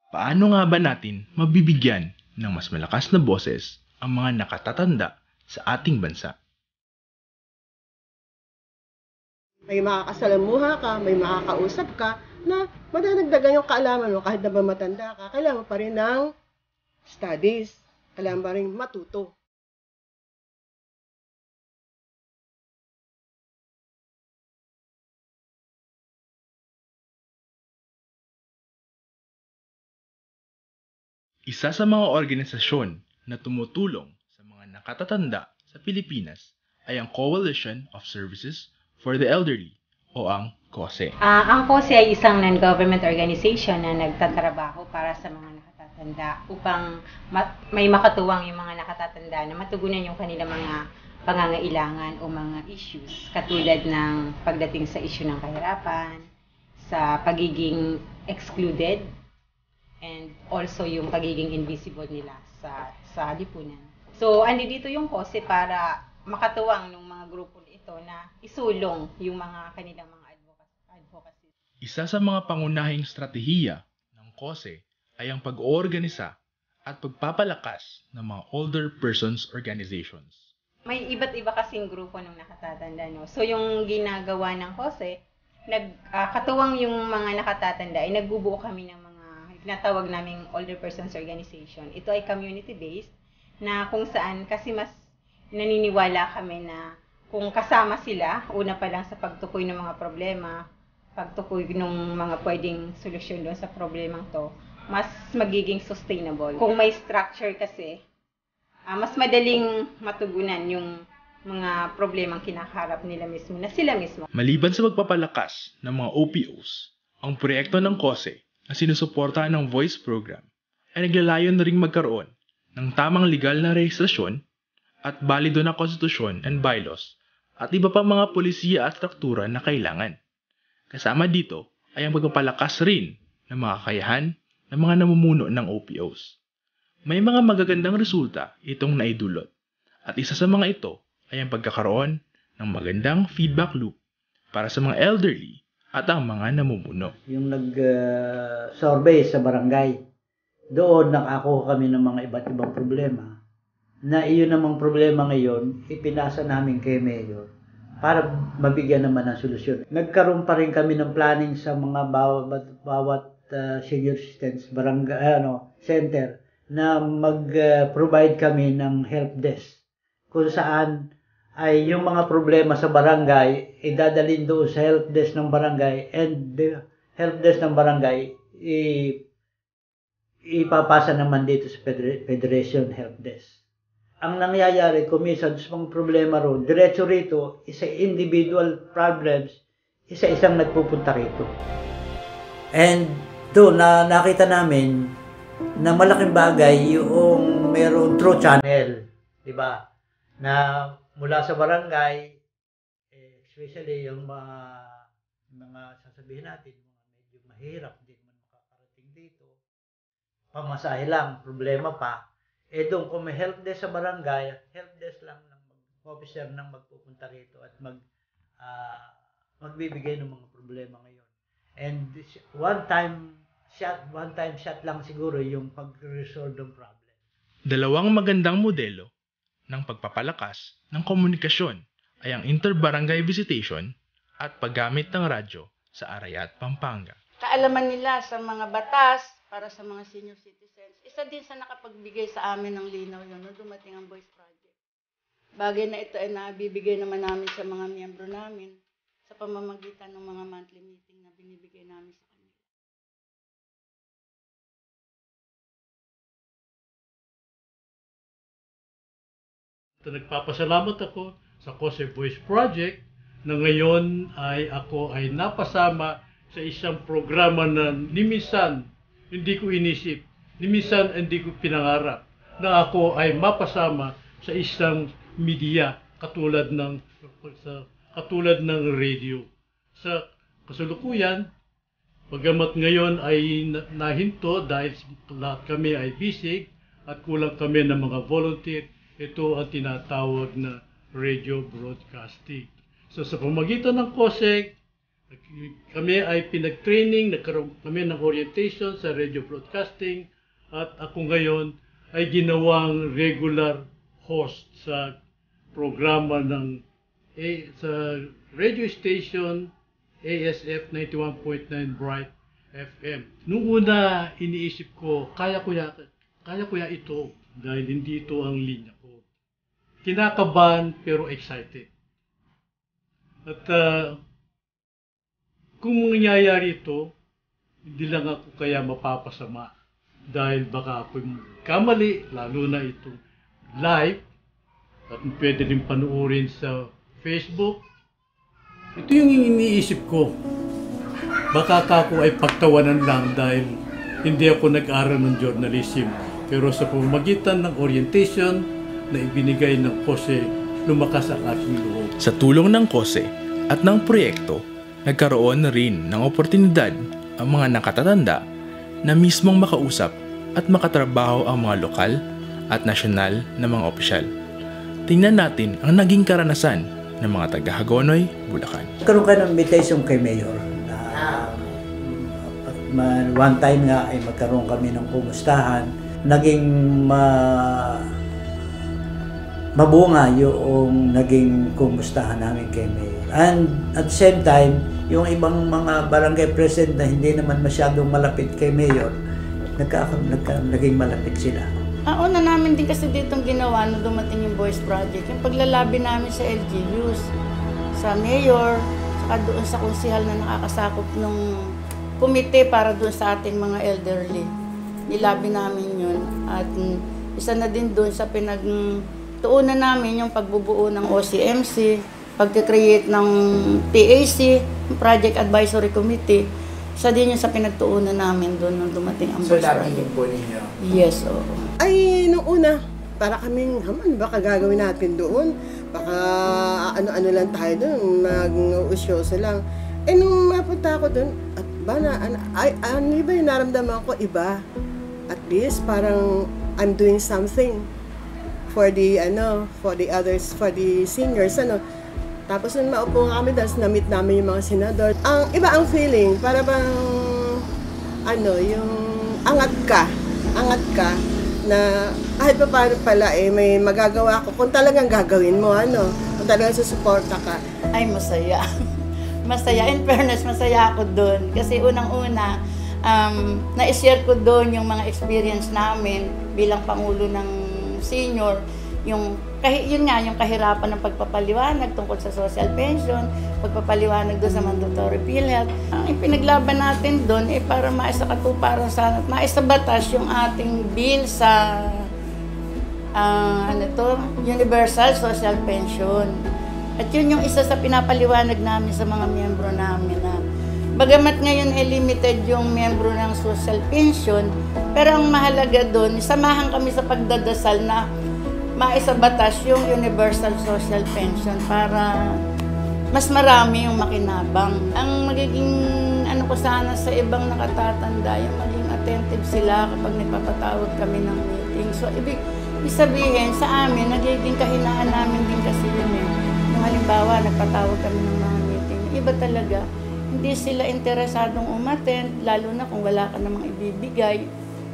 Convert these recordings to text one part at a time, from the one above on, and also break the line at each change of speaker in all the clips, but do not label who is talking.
Paano nga ba natin mabibigyan ng mas malakas na boses ang mga nakatatanda sa ating bansa?
May makakasalamuha ka, may makakausap ka na madadagdagan yung kaalaman mo kahit na ba matanda ka. Kailangan pa rin ng studies. Kailangan pa rin matuto.
Isa sa mga organisasyon na tumutulong sa mga nakatatanda sa Pilipinas ay ang Coalition of Services for the Elderly o ang COSE.
Ang COSE ay isang non-government organization na nagtatrabaho para sa mga nakatatanda upang may makatuwang yung mga nakatatanda na matugunan yung kanilang mga pangangailangan o mga issues katulad ng pagdating sa issue ng kahirapan, sa pagiging excluded, and also yung pagiging invisible nila sa lipunan. So, dito yung COSE para makatuwang ng mga grupo ito na isulong yung mga kanilang mga advocacy.
Isa sa mga pangunahing strategiya ng COSE ay ang pag-oorganisa at pagpapalakas ng mga older persons organizations.
May iba't iba kasing grupo ng nakatatanda, no? So, yung ginagawa ng COSE, katuwang yung mga nakatatanda, ay nagbubuo kami ng mga tinatawag naming Older Persons Organization. Ito ay community-based na kung saan kasi mas naniniwala kami na kung kasama sila, una pa lang sa pagtukoy ng mga problema, pagtukoy ng mga pwedeng solusyon doon sa problemang to, mas magiging sustainable. Kung may structure kasi, mas madaling matugunan yung mga problemang kinakaharap nila mismo na sila mismo.
Maliban sa pagpapalakas ng mga OPOs, ang proyekto ng COSE na sinusuportahan ng Voice Program ay naglalayon na ring magkaroon ng tamang legal na rehistrasyon at balido na konstitusyon and bylaws at iba pang mga polisiya at struktura na kailangan. Kasama dito ay ang pagpapalakas rin ng mga kakayahan ng mga namumuno ng OPOs. May mga magagandang resulta itong naidulot at isa sa mga ito ay ang pagkakaroon ng magandang feedback loop para sa mga elderly at ang mga namumuno.
Yung nag-survey sa barangay, doon nakakuha kami ng mga iba't ibang problema na iyon namang problema ngayon, ipinasa namin kay Mayor para mabigyan naman ng solusyon. Nagkaroon pa rin kami ng planning sa mga bawat senior assistance barangay center na mag-provide kami ng help desk kung saan ay yung mga problema sa barangay idadalhin doon sa help desk ng barangay and the help desk ng barangay ipapasa naman dito sa Federation Help Desk. Ang nangyayari, kumisan sa mga problema ron, diretso rito, isa individual problems, isa-isang nagpupunta rito. And doon nakita namin na malaking bagay yung mayroong through channel, di ba? Na mula sa barangay, especially yung mga sasabihin natin, mga medyo mahirap din man makakarating dito, pamasahe lang, problema pa. Doon kung may help desk sa barangay, help desk lang ng officer nang magpupunta rito at magbibigay ng mga problema ngayon. And one time shot lang siguro yung pag-resolve ng problem.
Dalawang magandang modelo ng pagpapalakas ng komunikasyon ay ang interbarangay visitation at paggamit ng radyo sa Arayat, Pampanga.
Kaalaman nila sa mga batas para sa mga senior citizens. Isa din sa nakapagbigay sa amin ng linaw yun nung dumating ang Voice Project. Bagay na ito ay nabibigay naman namin sa mga miyembro namin sa pamamagitan ng mga monthly meeting na binibigay namin sa kanila.
Nagpapasalamat ako sa COSE Voice Project na ngayon ay ako ay napasama sa isang programa na minsan hindi ko inisip, minsan hindi ko pinangarap na ako ay mapasama sa isang media katulad ng radio. Sa kasalukuyan, bagamat ngayon ay nahinto dahil lahat kami ay busy at kulang kami ng mga volunteer, ito ang tinatawag na radio broadcasting. So sa pamagitan ng COSEC, Kami ay pinag-training, nagkaroon kami ng orientation sa radio broadcasting at ako ngayon ay ginawang regular host sa programa ng sa radio station ASF 91.9 Bright FM. Nung una, iniisip ko, kaya ko ya ito dahil hindi ito ang linya ko. Kinakabahan pero excited. At kung mangyayari ito, hindi lang ako kaya mapapasama dahil baka ako kamali, lalo na itong live at pwede rin panuorin sa Facebook. Ito yung iniisip ko. Baka ako ay pagtawanan lang dahil hindi ako nag-aral ng journalism. Pero sa pamamagitan ng orientation na ibinigay ng KOSE, lumakas ang aking loob.
Sa tulong ng KOSE at ng proyekto, nagkaroon na rin ng oportunidad ang mga nakatatanda na mismong makausap at makatrabaho ang mga lokal at nasyonal na mga opisyal. Tingnan natin ang naging karanasan ng mga taga-Hagonoy, Bulacan.
Karoon ka ng invitation kay Mayor na one time nga ay magkaroon kami ng kumustahan. Naging mabunga yung naging kumustahan namin kay Mayor. And at the same time, yung ibang mga barangay president na hindi naman masyadong malapit kay Mayor, naging malapit sila.
Una namin din kasi ditong ginawa nung dumating yung Voice Project, yung paglalabi namin sa LGUs, sa Mayor, saka doon sa konsihal na nakakasakop ng komite para doon sa ating mga elderly. Nilabi namin yun. At isa na din doon sa pinagtuunan namin yung pagbubuo ng OCMC, pagkikreate ng PAC, Project Advisory Committee. Isa din yung sa pinagtuunan namin doon nung dumating ang Voice Project.
So, po ninyo?
Yes, oo.
Ay, nung una, para kaming, baka gagawin natin doon. Baka ano-ano lang tayo doon, mag-usyoso lang. Eh, nung mapunta ako doon, at ano ba yung naramdaman ko? Iba. At least, parang I'm doing something for the others, for the seniors, Tapos nung maupo kami, tapos na-meet namin yung mga senador. Ang iba ang feeling, para bang, yung angat ka, na kahit pa paano pala may magagawa ko kung talagang gagawin mo, kung talagang susuporta ka.
Ay, masaya. Masaya. In fairness, masaya ako doon. Kasi unang-una, na-share ko doon yung mga experience namin bilang Pangulo ng Senior. Yun nga, yung kahirapan ng pagpapaliwanag tungkol sa social pension, pagpapaliwanag doon sa mandatory PhilHealth. Ang pinaglaban natin doon para maisakatuparan sana at maisabatas yung ating bill sa Universal Social Pension. At yun yung isa sa pinapaliwanag namin sa mga miyembro namin na bagamat ngayon ay limited yung miyembro ng social pension, pero ang mahalaga doon, samahan kami sa pagdadasal na maisabatas yung Universal Social Pension para mas marami yung makinabang. Ang magiging ko sana sa ibang nakatatanda, yung maging attentive sila kapag nagpapatawag kami ng meeting. So, ibig sabihin sa amin, nagiging kahinaan namin din kasi yun eh. Yung halimbawa, nagpatawag kami ng mga meeting, iba talaga, hindi sila interesadong umattend, lalo na kung wala ka namang ibibigay.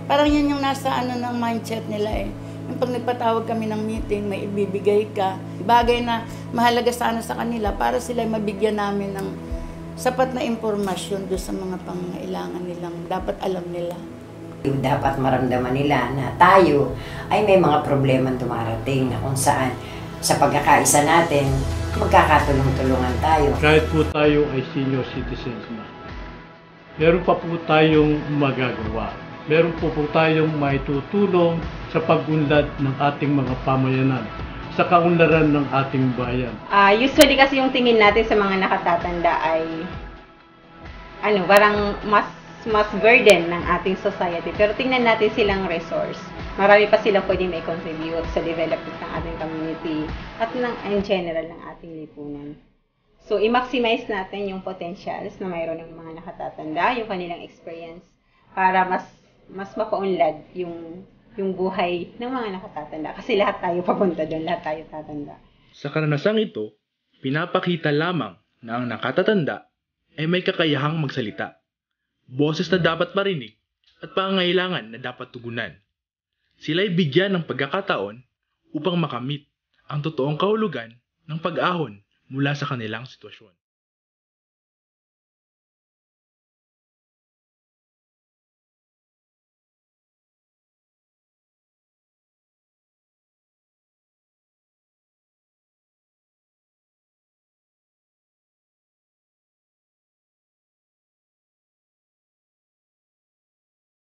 Parang yun yung nasa ng mindset nila eh. Yung pag nagpatawag kami ng meeting, may ibibigay ka. Bagay na mahalaga sana sa kanila para sila mabigyan namin ng sapat na impormasyon doon sa mga pangangailangan nilang dapat alam nila.
Dapat maramdaman nila na tayo ay may mga problemang dumarating na kung saan sa pagkakaisa natin, magkakatulong-tulungan tayo.
Kahit po tayo ay senior citizens na, meron pa po tayong magagawa. Meron po tayong maitutulong sa pag-unlad ng ating mga pamayanan, sa kaunlaran ng ating bayan.
Usually kasi yung tingin natin sa mga nakatatanda ay parang mas burden ng ating society. Pero tingnan natin silang resource. Marami pa silang pwede may contribute sa development ng ating community at in general ng ating lipunan. So, i-maximize natin yung potentials na mayroon ng mga nakatatanda, yung kanilang experience, para mas mapaunlad yung buhay ng mga nakatatanda. Kasi lahat tayo papunta doon, lahat tayo tatanda.
Sa karanasang ito, pinapakita lamang na ang nakatatanda ay may kakayahang magsalita. Boses na dapat marinig at pangangailangan na dapat tugunan. Sila'y bigyan ng pagkakataon upang makamit ang totoong kahulugan ng pag-ahon mula sa kanilang sitwasyon.